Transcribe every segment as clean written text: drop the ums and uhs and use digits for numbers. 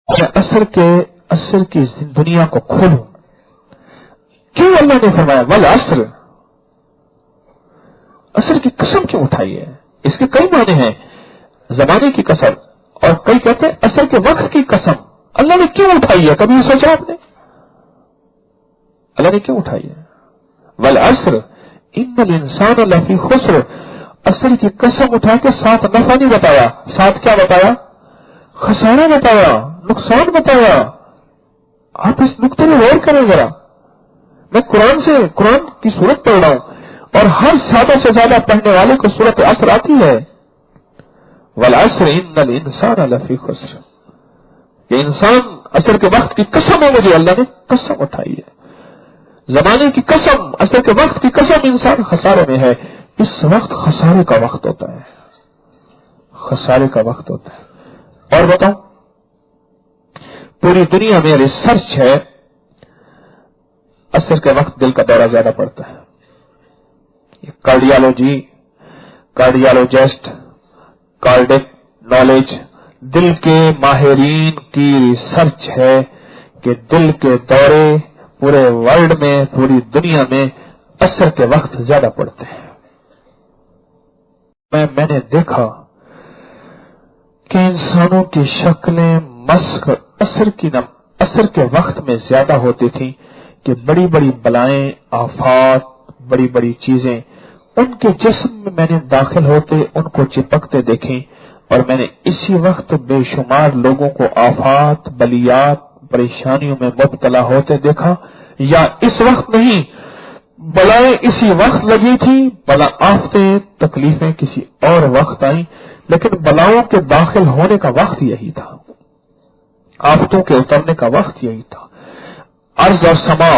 میں اثر کی دنیا کو کھولوں. کیوں اللہ نے فرمایا والعصر؟ اثر کی قسم کیوں اٹھائی ہے؟ اس کے کئی معنی ہیں. زمانے کی قسم، اور کئی کہتے ہیں اثر کے وقت کی قسم. اللہ نے کیوں اٹھائی ہے؟ کبھی سوچا آپ نے؟ اللہ نے کیوں اٹھائی ہے؟ والعصر ان الانسان لفی خسر. اثر کی قسم اٹھا کے ساتھ نفع نہیں بتایا، ساتھ کیا بتایا؟ خسارہ بتایا، نقصان بتایا. آپ اس نقطے میں غور کریں ذرا. میں قرآن کی سورت پڑھ رہا ہوں اور ہر زیادہ سے زیادہ پڑھنے والے کو سورت عصر آتی ہے. والعصر ان الانسان لفی خسر. یہ انسان عصر کے وقت کی قسم ہے، مجھے اللہ نے قسم اٹھائی ہے. زمانے کی قسم، عصر کے وقت کی قسم، انسان خسارے میں ہے. اس وقت خسارے کا وقت ہوتا ہے، خسارے کا وقت ہوتا ہے. اور بتاؤں، پوری دنیا میں ریسرچ ہے، عصر کے وقت دل کا دورہ زیادہ پڑتا ہے. کارڈیالوجی، کارڈیالوجسٹ، کارڈک نالج، دل کے ماہرین کی ریسرچ ہے کہ دل کے دورے پورے ورلڈ میں، پوری دنیا میں عصر کے وقت زیادہ پڑتے ہیں. میں نے دیکھا کہ انسانوں کی شکلیں مسخ عصر کے وقت میں زیادہ ہوتی تھیں کہ بڑی بڑی بلائیں، آفات، بڑی بڑی چیزیں ان کے جسم میں میں نے داخل ہوتے ان کو چپکتے دیکھیں. اور میں نے اسی وقت بے شمار لوگوں کو آفات، بلیات، پریشانیوں میں مبتلا ہوتے دیکھا. یا اس وقت نہیں، بلائیں اسی وقت لگی تھی، بلا آفتیں، تکلیفیں کسی اور وقت آئیں، لیکن بلاؤں کے داخل ہونے کا وقت یہی تھا، آفتوں کے اترنے کا وقت یہی تھا. ارض اور سما،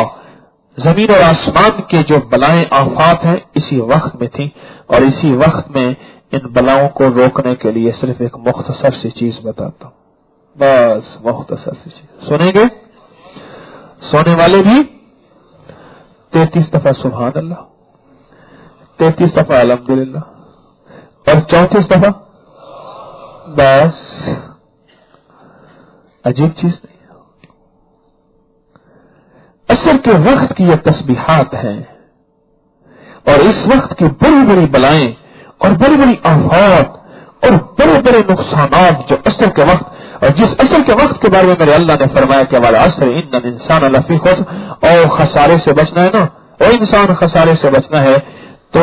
زمین اور آسمان کے جو بلائیں، آفات ہیں، اسی وقت میں تھیں. اور اسی وقت میں ان بلاؤں کو روکنے کے لیے صرف ایک مختصر سی چیز بتاتا ہوں، بس مختصر سی چیز. سنیں گے؟ سونے والے بھی 33 دفعہ سبحان اللہ، 33 دفعہ الحمدللہ، اور 34 دفعہ. بس عجیب چیز نہیں. عصر کے وقت کی یہ تسبیحات ہیں، اور اس وقت کی بڑی بڑی بلائیں اور بڑی بڑی آفات اور بڑے بڑے نقصانات جو عصر کے وقت، اور جس عصر کے وقت کے بارے میں میرے اللہ نے فرمایا کہ والعصر ان الانسان لفی خسر، اور خسارے سے بچنا ہے نا، اور انسان خسارے سے بچنا ہے تو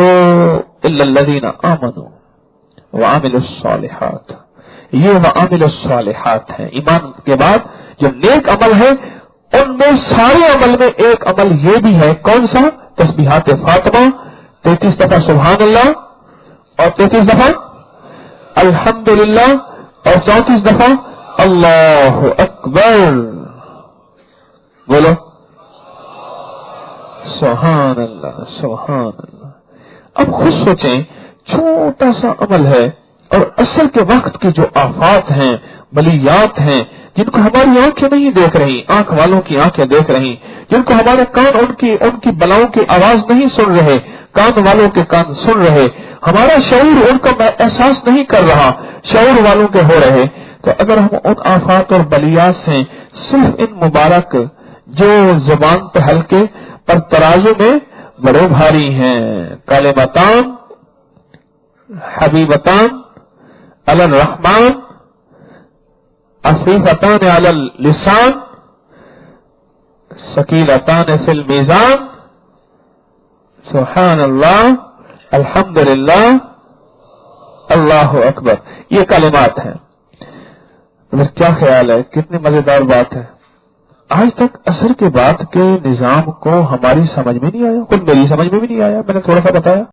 الا الذین آمنوا وعملوا الصالحات. یہ وعملوا الصالحات ہیں، ایمان کے بعد جو نیک عمل ہے ان میں سارے عمل میں ایک عمل یہ بھی ہے. کون سا؟ تسبیحات فاطمہ، 33 دفعہ سبحان اللہ، اور 33 دفعہ الحمدللہ، اور 34 دفعہ اللہ اکبر. بولو سبحان اللہ، سبحان اللہ. اب خود سوچیں، چھوٹا سا عمل ہے اور عصر کے وقت کی جو آفات ہیں، بلیات ہیں، جن کو ہماری آنکھیں نہیں دیکھ رہی، آنکھ والوں کی آنکھیں دیکھ رہی، جن کو ہمارے کان ان کی بلاؤں کی آواز نہیں سن رہے، کان والوں کے کان سن رہے، ہمارا شعور ان کا احساس نہیں کر رہا، شعور والوں کے ہو رہے. تو اگر ہم ان آفات اور بلیات سے صرف ان مبارک جو زبان پہ ہلکے پر ترازو میں بڑے بھاری ہیں، کلمتان حبیبتان علی الرحمن خفیفتان علی اللسان ثقیلتان فی المیزان سبحان اللہ، الحمدللہ، اللہ اکبر، یہ کلمات ہیں. کیا خیال ہے؟ کتنی مزیدار بات ہے. آج تک عصر کے بعد کے نظام کو ہماری سمجھ میں نہیں آیا، خود میری سمجھ میں بھی نہیں آیا. میں نے تھوڑا سا بتایا.